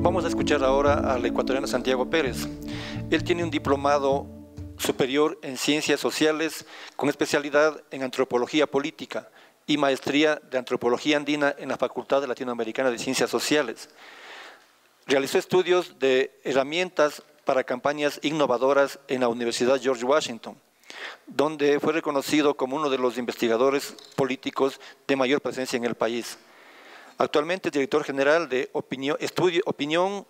Vamos a escuchar ahora al ecuatoriano Santiago Pérez. Él tiene un diplomado superior en Ciencias Sociales con especialidad en Antropología Política y maestría de Antropología Andina en la Facultad Latinoamericana de Ciencias Sociales. Realizó estudios de herramientas para campañas innovadoras en la Universidad George Washington, donde fue reconocido como uno de los investigadores políticos de mayor presencia en el país. Actualmente es director general de Opinión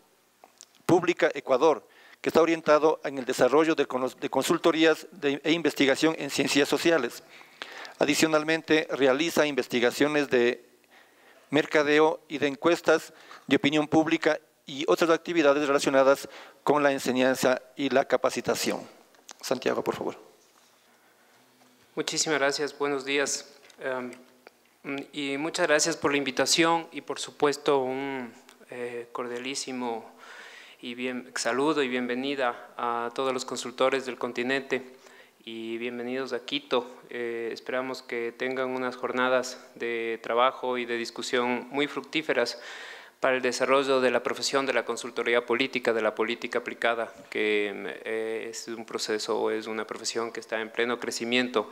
Pública Ecuador, que está orientado en el desarrollo de consultorías e investigación en ciencias sociales. Adicionalmente, realiza investigaciones de mercadeo y de encuestas de opinión pública y otras actividades relacionadas con la enseñanza y la capacitación. Santiago, por favor. Muchísimas gracias, buenos días. Y muchas gracias por la invitación y por supuesto un cordialísimo saludo y bienvenida a todos los consultores del continente y bienvenidos a Quito. Esperamos que tengan unas jornadas de trabajo y de discusión muy fructíferas para el desarrollo de la profesión de la consultoría política, de la política aplicada, que es un proceso, es una profesión que está en pleno crecimiento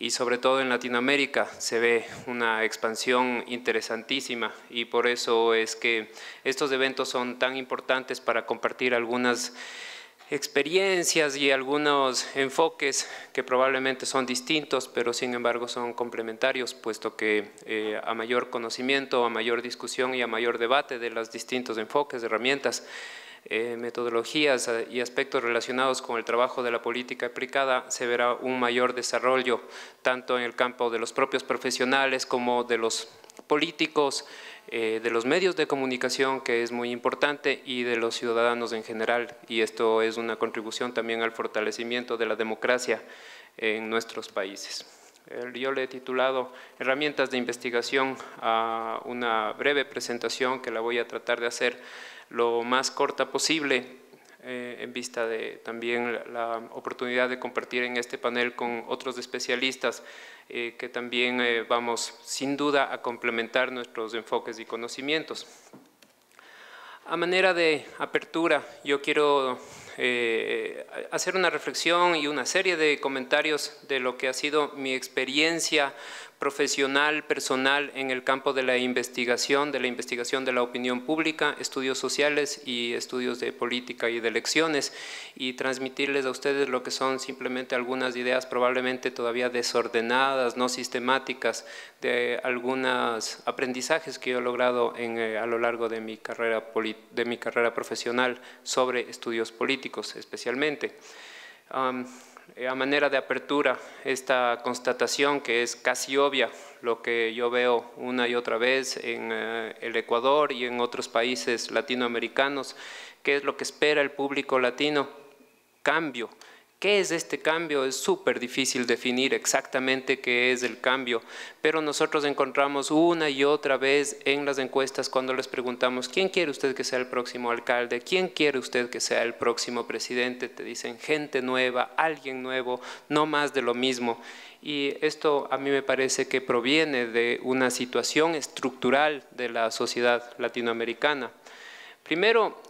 y sobre todo en Latinoamérica se ve una expansión interesantísima y por eso es que estos eventos son tan importantes para compartir algunas experiencias y algunos enfoques que probablemente son distintos, pero sin embargo son complementarios, puesto que a mayor conocimiento, a mayor discusión y a mayor debate de los distintos enfoques, herramientas, metodologías y aspectos relacionados con el trabajo de la política aplicada, se verá un mayor desarrollo tanto en el campo de los propios profesionales como de los políticos, de los medios de comunicación, que es muy importante, y de los ciudadanos en general, y esto es una contribución también al fortalecimiento de la democracia en nuestros países. Yo le he titulado Herramientas de investigación a una breve presentación que la voy a tratar de hacer lo más corta posible, en vista de también la oportunidad de compartir en este panel con otros especialistas que también vamos sin duda a complementar nuestros enfoques y conocimientos. A manera de apertura, yo quiero hacer una reflexión y una serie de comentarios de lo que ha sido mi experiencia profesional, personal en el campo de la investigación de la opinión pública, estudios sociales y estudios de política y de elecciones, y transmitirles a ustedes lo que son simplemente algunas ideas probablemente todavía desordenadas, no sistemáticas, de algunos aprendizajes que yo he logrado a lo largo de mi carrera profesional sobre estudios políticos especialmente. A manera de apertura, esta constatación que es casi obvia, lo que yo veo una y otra vez en el Ecuador y en otros países latinoamericanos, ¿qué es lo que espera el público latino? Cambio. ¿Qué es este cambio? Es súper difícil definir exactamente qué es el cambio, pero nosotros encontramos una y otra vez en las encuestas cuando les preguntamos ¿quién quiere usted que sea el próximo alcalde? ¿Quién quiere usted que sea el próximo presidente? Te dicen gente nueva, alguien nuevo, no más de lo mismo. Y esto a mí me parece que proviene de una situación estructural de la sociedad latinoamericana. Primero,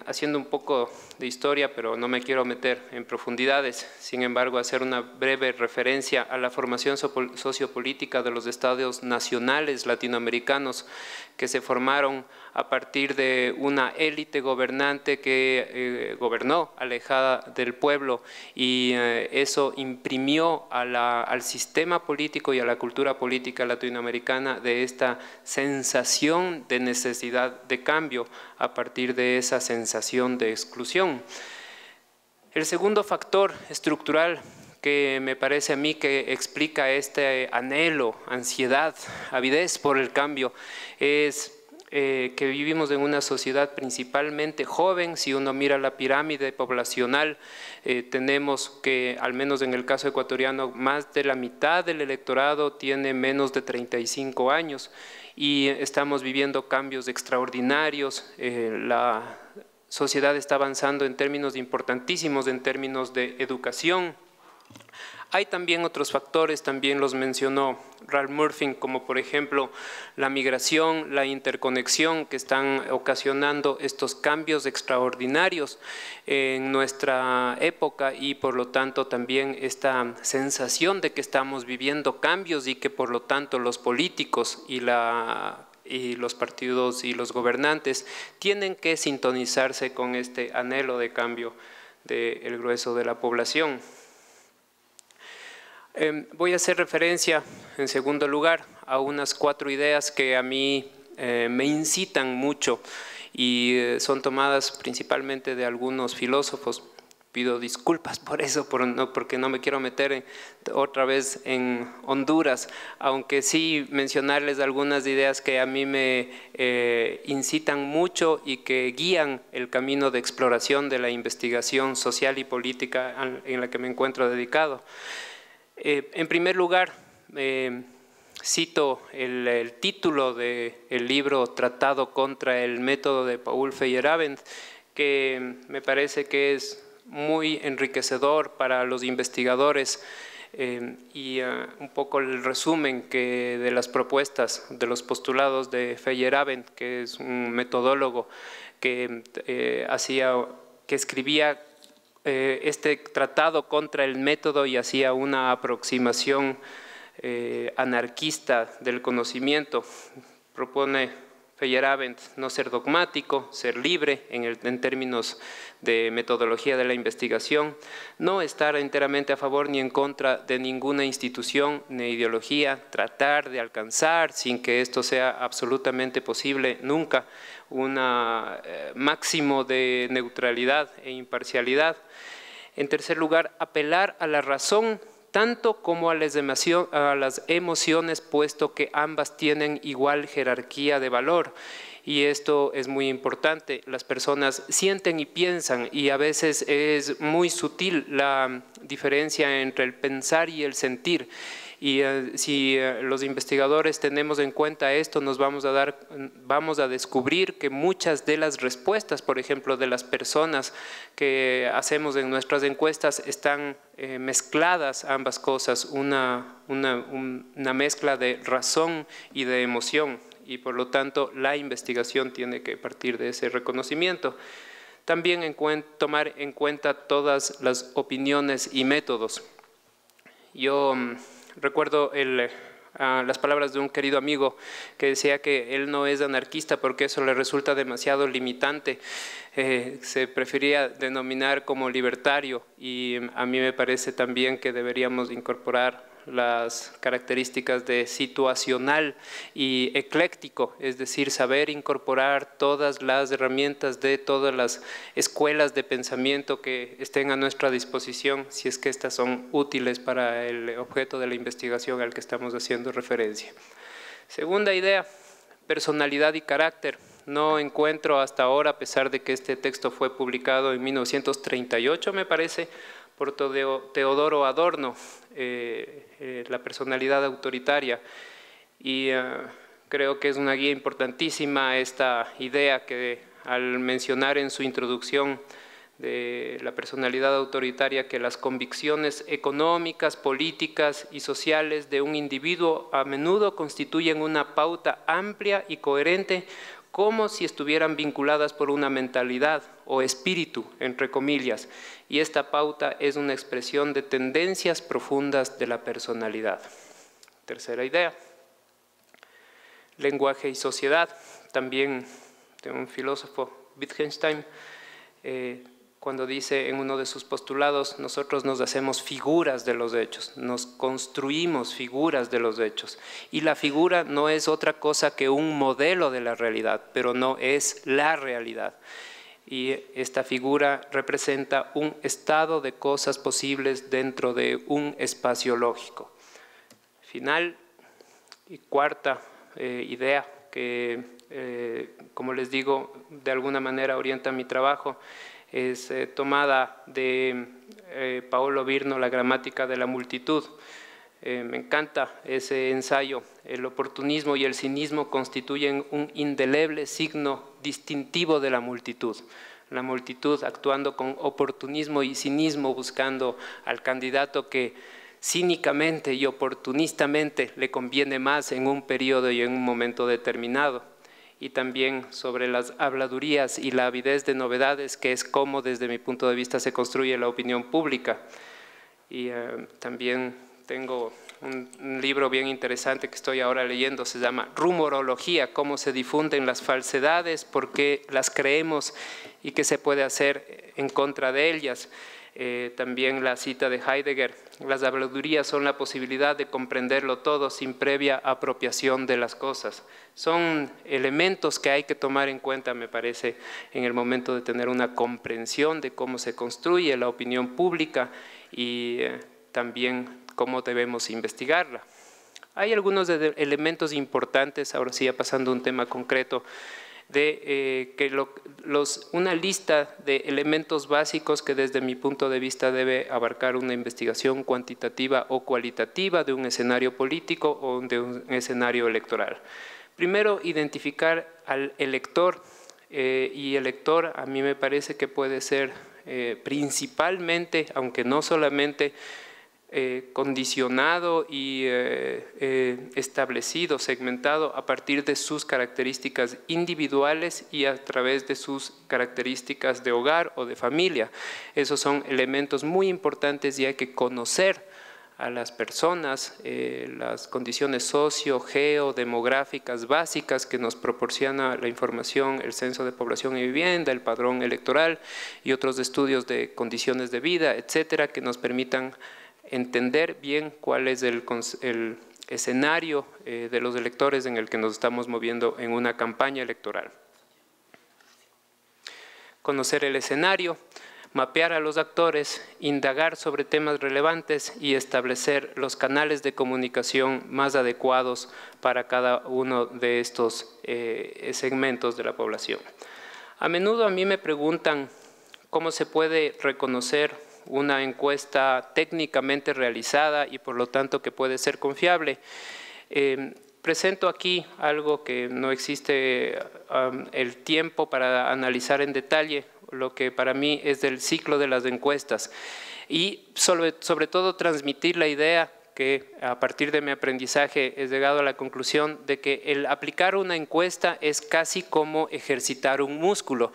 haciendo un poco de historia, pero no me quiero meter en profundidades, sin embargo, hacer una breve referencia a la formación sociopolítica de los estados nacionales latinoamericanos que se formaron a partir de una élite gobernante que gobernó alejada del pueblo y eso imprimió al sistema político y a la cultura política latinoamericana de esta sensación de necesidad de cambio a partir de esa sensación de exclusión. El segundo factor estructural que me parece a mí que explica este anhelo, ansiedad, avidez por el cambio es que vivimos en una sociedad principalmente joven. Si uno mira la pirámide poblacional, tenemos que, al menos en el caso ecuatoriano, más de la mitad del electorado tiene menos de 35 años y estamos viviendo cambios extraordinarios. La sociedad está avanzando en términos importantísimos, en términos de educación. Hay también otros factores, también los mencionó Ralph Murphy, como por ejemplo la migración, la interconexión que están ocasionando estos cambios extraordinarios en nuestra época y por lo tanto también esta sensación de que estamos viviendo cambios y que por lo tanto los políticos y los partidos y los gobernantes tienen que sintonizarse con este anhelo de cambio del grueso de la población. Voy a hacer referencia, en segundo lugar, a unas 4 ideas que a mí me incitan mucho y son tomadas principalmente de algunos filósofos. Pido disculpas por eso, porque no me quiero meter otra vez en Honduras, aunque sí mencionarles algunas ideas que a mí me incitan mucho y que guían el camino de exploración de la investigación social y política en la que me encuentro dedicado. En primer lugar, cito el título del libro Tratado contra el método de Paul Feyerabend, que me parece que es muy enriquecedor para los investigadores y un poco el resumen de las propuestas, de los postulados de Feyerabend, que es un metodólogo que escribía este tratado contra el método y hacía una aproximación anarquista del conocimiento. Propone Feyerabend no ser dogmático, ser libre en términos de metodología de la investigación, no estar enteramente a favor ni en contra de ninguna institución ni ideología, tratar de alcanzar, sin que esto sea absolutamente posible nunca, un máximo de neutralidad e imparcialidad. En tercer lugar, apelar a la razón tanto como a las emociones, puesto que ambas tienen igual jerarquía de valor. Y esto es muy importante. Las personas sienten y piensan y a veces es muy sutil la diferencia entre el pensar y el sentir. Y si los investigadores tenemos en cuenta esto, vamos a descubrir que muchas de las respuestas, por ejemplo, de las personas que hacemos en nuestras encuestas, están mezcladas ambas cosas, una mezcla de razón y de emoción, y por lo tanto la investigación tiene que partir de ese reconocimiento. También tomar en cuenta todas las opiniones y métodos. Yo recuerdo las palabras de un querido amigo que decía que él no es anarquista porque eso le resulta demasiado limitante. Se prefería denominar como libertario, y a mí me parece también que deberíamos incorporar las características de situacional y ecléctico, es decir, saber incorporar todas las herramientas de todas las escuelas de pensamiento que estén a nuestra disposición, si es que estas son útiles para el objeto de la investigación al que estamos haciendo referencia. Segunda idea, personalidad y carácter. No encuentro hasta ahora, a pesar de que este texto fue publicado en 1938, me parece, por Teodoro Adorno, la personalidad autoritaria, y creo que es una guía importantísima esta idea que al mencionar en su introducción de la personalidad autoritaria que las convicciones económicas, políticas y sociales de un individuo a menudo constituyen una pauta amplia y coherente, como si estuvieran vinculadas por una mentalidad o espíritu, entre comillas, y esta pauta es una expresión de tendencias profundas de la personalidad. Tercera idea, lenguaje y sociedad, también de un filósofo, Wittgenstein, cuando dice en uno de sus postulados, nosotros nos hacemos figuras de los hechos, nos construimos figuras de los hechos, y la figura no es otra cosa que un modelo de la realidad, pero no es la realidad. Y esta figura representa un estado de cosas posibles dentro de un espacio lógico. Final y cuarta idea que, como les digo, de alguna manera orienta mi trabajo, es tomada de Paolo Virno, La gramática de la multitud. Me encanta ese ensayo. El oportunismo y el cinismo constituyen un indeleble signo distintivo de la multitud. La multitud actuando con oportunismo y cinismo, buscando al candidato que cínicamente y oportunistamente le conviene más en un periodo y en un momento determinado. Y también sobre las habladurías y la avidez de novedades, que es cómo desde mi punto de vista se construye la opinión pública. Y también tengo un libro bien interesante que estoy ahora leyendo, se llama Rumorología, cómo se difunden las falsedades, por qué las creemos y qué se puede hacer en contra de ellas. También la cita de Heidegger, las habladurías son la posibilidad de comprenderlo todo sin previa apropiación de las cosas. Son elementos que hay que tomar en cuenta, me parece, en el momento de tener una comprensión de cómo se construye la opinión pública y también cómo debemos investigarla. Hay algunos elementos importantes, ahora sí ya pasando a un tema concreto, de una lista de elementos básicos que desde mi punto de vista debe abarcar una investigación cuantitativa o cualitativa de un escenario político o de un escenario electoral. Primero, identificar al elector, y el elector a mí me parece que puede ser principalmente, aunque no solamente, condicionado y establecido, segmentado a partir de sus características individuales y a través de sus características de hogar o de familia. Esos son elementos muy importantes y hay que conocer a las personas, las condiciones socio-geodemográficas básicas que nos proporciona la información, el Censo de Población y Vivienda, el Padrón Electoral y otros estudios de condiciones de vida, etcétera, que nos permitan entender bien cuál es el escenario de los electores en el que nos estamos moviendo en una campaña electoral. Conocer el escenario, mapear a los actores, indagar sobre temas relevantes y establecer los canales de comunicación más adecuados para cada uno de estos segmentos de la población. A menudo a mí me preguntan cómo se puede reconocer una encuesta técnicamente realizada y por lo tanto que puede ser confiable. Presento aquí algo que no existe el tiempo para analizar en detalle, lo que para mí es del ciclo de las encuestas y sobre todo transmitir la idea que a partir de mi aprendizaje he llegado a la conclusión de que el aplicar una encuesta es casi como ejercitar un músculo.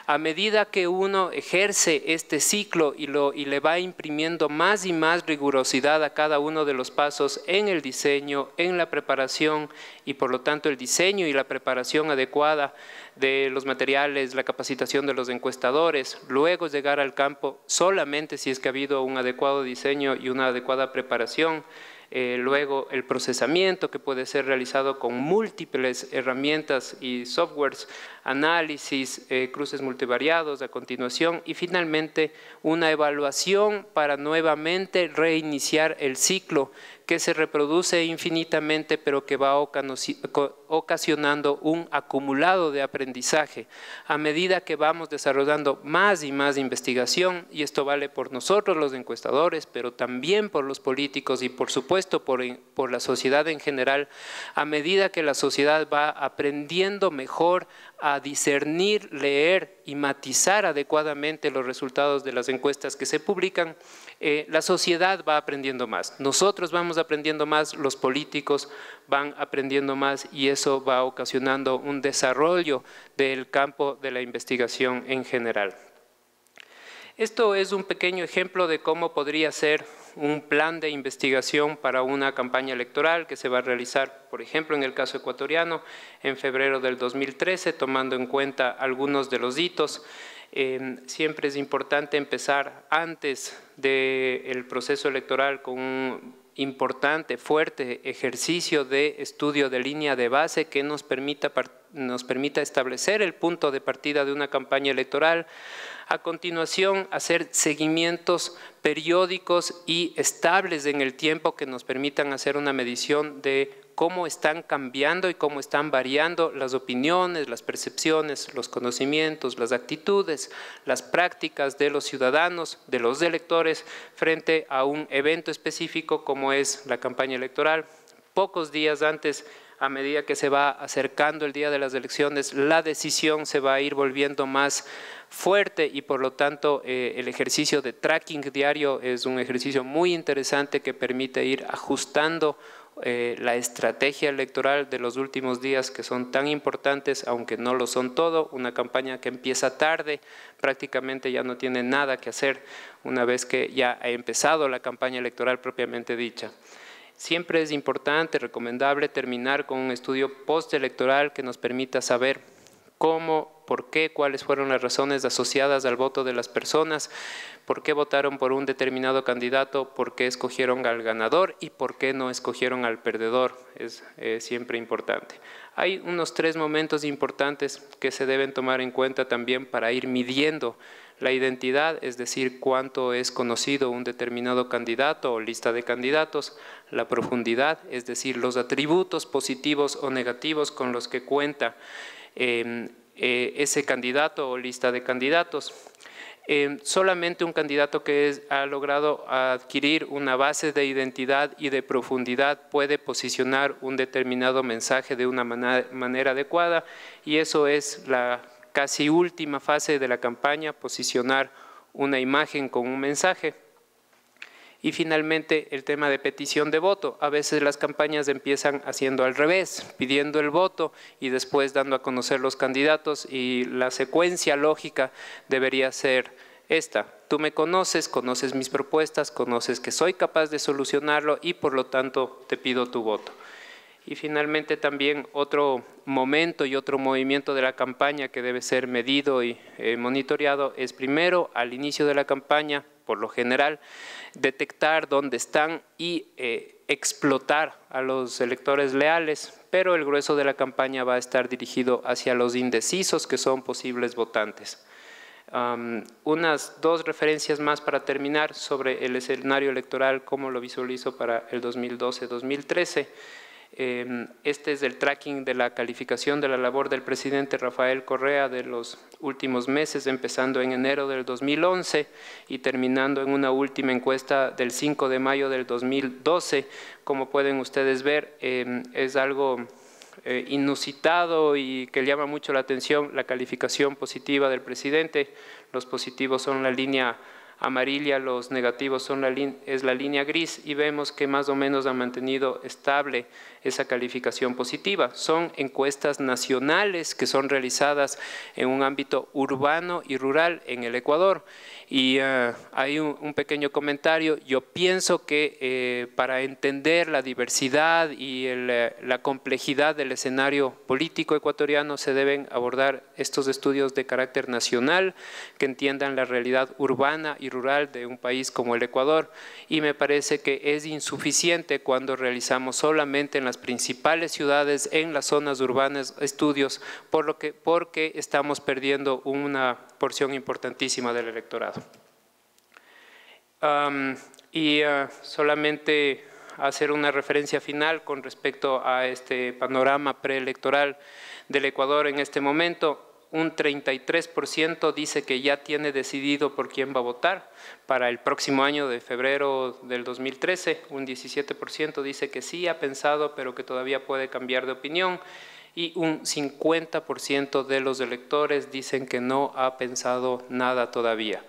A medida que uno ejerce este ciclo y le va imprimiendo más y más rigurosidad a cada uno de los pasos en el diseño, en la preparación y por lo tanto el diseño y la preparación adecuada de los materiales, la capacitación de los encuestadores, luego llegar al campo solamente si es que ha habido un adecuado diseño y una adecuada preparación, luego el procesamiento que puede ser realizado con múltiples herramientas y softwares, análisis, cruces multivariados a continuación y finalmente una evaluación para nuevamente reiniciar el ciclo que se reproduce infinitamente pero que va ocasionando un acumulado de aprendizaje a medida que vamos desarrollando más y más investigación y esto vale por nosotros los encuestadores pero también por los políticos y por supuesto por la sociedad en general a medida que la sociedad va aprendiendo mejor a discernir, leer y matizar adecuadamente los resultados de las encuestas que se publican, la sociedad va aprendiendo más. Nosotros vamos aprendiendo más, los políticos van aprendiendo más y eso va ocasionando un desarrollo del campo de la investigación en general. Esto es un pequeño ejemplo de cómo podría ser un plan de investigación para una campaña electoral que se va a realizar, por ejemplo, en el caso ecuatoriano, en febrero del 2013, tomando en cuenta algunos de los hitos. Siempre es importante empezar antes del proceso electoral con un importante, fuerte ejercicio de estudio de línea de base que nos permita establecer el punto de partida de una campaña electoral. A continuación, hacer seguimientos periódicos y estables en el tiempo que nos permitan hacer una medición de cómo están cambiando y cómo están variando las opiniones, las percepciones, los conocimientos, las actitudes, las prácticas de los ciudadanos, de los electores, frente a un evento específico como es la campaña electoral. Pocos días antes a medida que se va acercando el día de las elecciones, la decisión se va a ir volviendo más fuerte y por lo tanto el ejercicio de tracking diario es un ejercicio muy interesante que permite ir ajustando la estrategia electoral de los últimos días, que son tan importantes, aunque no lo son todo. Una campaña que empieza tarde, prácticamente ya no tiene nada que hacer una vez que ya ha empezado la campaña electoral propiamente dicha. Siempre es importante, recomendable terminar con un estudio postelectoral que nos permita saber cómo, por qué, cuáles fueron las razones asociadas al voto de las personas, por qué votaron por un determinado candidato, por qué escogieron al ganador y por qué no escogieron al perdedor. Es siempre importante. Hay unos 3 momentos importantes que se deben tomar en cuenta también para ir midiendo la identidad, es decir, cuánto es conocido un determinado candidato o lista de candidatos, la profundidad, es decir, los atributos positivos o negativos con los que cuenta ese candidato o lista de candidatos. Solamente un candidato que ha logrado adquirir una base de identidad y de profundidad puede posicionar un determinado mensaje de una manera adecuada, y eso es la casi última fase de la campaña, posicionar una imagen con un mensaje. Y finalmente el tema de petición de voto. A veces las campañas empiezan haciendo al revés, pidiendo el voto y después dando a conocer los candidatos, y la secuencia lógica debería ser esta: tú me conoces, conoces mis propuestas, conoces que soy capaz de solucionarlo y por lo tanto te pido tu voto. Y finalmente también otro momento y otro movimiento de la campaña que debe ser medido y monitoreado es, primero, al inicio de la campaña, por lo general, detectar dónde están y explotar a los electores leales, pero el grueso de la campaña va a estar dirigido hacia los indecisos, que son posibles votantes. Unas 2 referencias más para terminar sobre el escenario electoral, cómo lo visualizo para el 2012-2013. Este es el tracking de la calificación de la labor del presidente Rafael Correa de los últimos meses, empezando en enero del 2011 y terminando en una última encuesta del 5 de mayo del 2012. Como pueden ustedes ver, es algo inusitado y que llama mucho la atención la calificación positiva del presidente. Los positivos son la línea amarilla, los negativos son es la línea gris, y vemos que más o menos ha mantenido estable esa calificación positiva. Son encuestas nacionales que son realizadas en un ámbito urbano y rural en el Ecuador. Y hay un pequeño comentario. Yo pienso que para entender la diversidad y la complejidad del escenario político ecuatoriano se deben abordar estos estudios de carácter nacional que entiendan la realidad urbana y rural de un país como el Ecuador, y me parece que es insuficiente cuando realizamos solamente en las principales ciudades, en las zonas urbanas, estudios, porque estamos perdiendo una porción importantísima del electorado. Solamente hacer una referencia final con respecto a este panorama preelectoral del Ecuador en este momento. Un 33% dice que ya tiene decidido por quién va a votar para el próximo año de febrero del 2013. Un 17% dice que sí ha pensado, pero que todavía puede cambiar de opinión. Y un 50% de los electores dicen que no ha pensado nada todavía.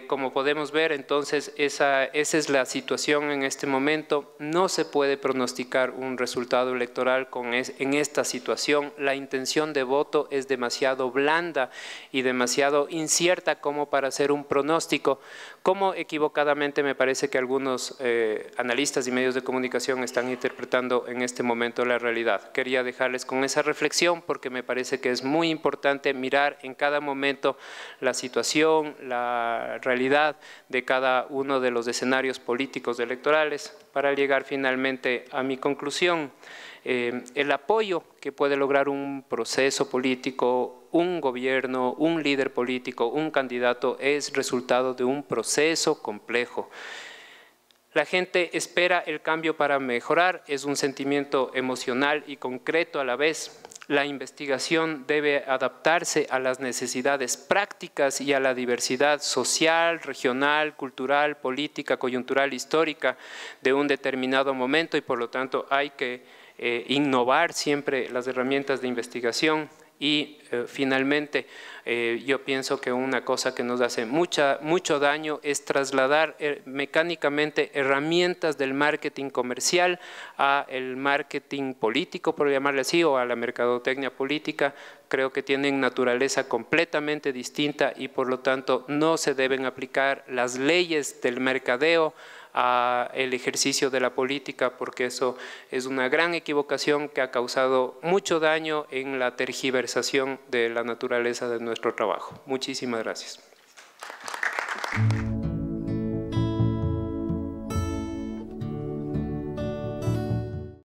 Como podemos ver, entonces, esa es la situación en este momento. No se puede pronosticar un resultado electoral en esta situación. La intención de voto es demasiado blanda y demasiado incierta como para hacer un pronóstico, como equivocadamente me parece que algunos analistas y medios de comunicación están interpretando en este momento la realidad. Quería dejarles con esa reflexión porque me parece que es muy importante mirar en cada momento la situación, la realidad de cada uno de los escenarios políticos electorales para llegar finalmente a mi conclusión. El apoyo que puede lograr un proceso político, un gobierno, un líder político, un candidato, es resultado de un proceso complejo. La gente espera el cambio para mejorar, es un sentimiento emocional y concreto a la vez. La investigación debe adaptarse a las necesidades prácticas y a la diversidad social, regional, cultural, política, coyuntural, histórica de un determinado momento, y por lo tanto hay que innovar siempre las herramientas de investigación. Y finalmente, yo pienso que una cosa que nos hace mucho daño es trasladar mecánicamente herramientas del marketing comercial a el marketing político, por llamarle así, o a la mercadotecnia política. Creo que tienen naturaleza completamente distinta y por lo tanto no se deben aplicar las leyes del mercadeo a el ejercicio de la política, porque eso es una gran equivocación que ha causado mucho daño en la tergiversación de la naturaleza de nuestro trabajo. Muchísimas gracias.